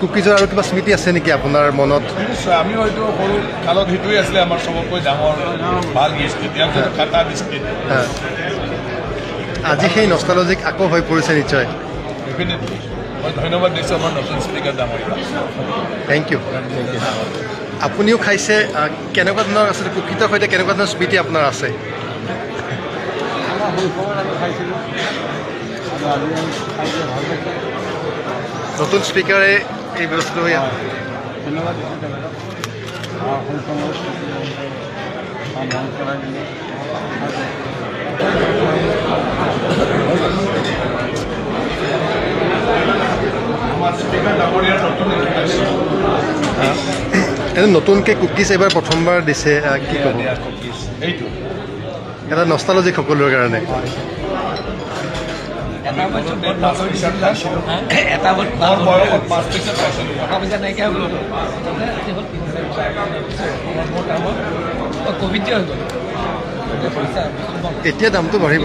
কুকিজৰ আৰু কিবা স্মৃতি আছে নেকি আপোনাৰ মনত? নিশ্চয় আমি হয়তো সৰু কালত সেইটোৱে আছিলে আমাৰ চবতকৈ ডাঙৰ ভাল বিস্কিট, ইয়াৰ পিছত কাটা বিস্কিট। আজি সেই নষ্টালজিক আকৌ হৈ পৰিছে নিশ্চয়। ডেফিনেটলি মই ধন্যবাদ দিছোঁ আমাৰ নতুন স্পিকাৰ ডাঙৰীয়া। Thank you. আপুনিও খাইছে, কেনেকুৱা ধৰণৰ আচলতে কুকিজৰ সৈতে কেনেকুৱা ধৰণৰ স্মৃতি আপোনাৰ আছে? নতুন স্পিকাৰে এই বস্তু ধন্যবাদ আমাৰ স্পিকাৰ ডাঙৰীয়াৰ নতুন এনে নতুনকৈ কুকিজ এইবাৰ প্ৰথমবাৰ দিছে, কি ক'ব? এইটো এটা নষ্টালজিক সকলোৰে কাৰণে। এতিয়া দামটো বাঢ়িব।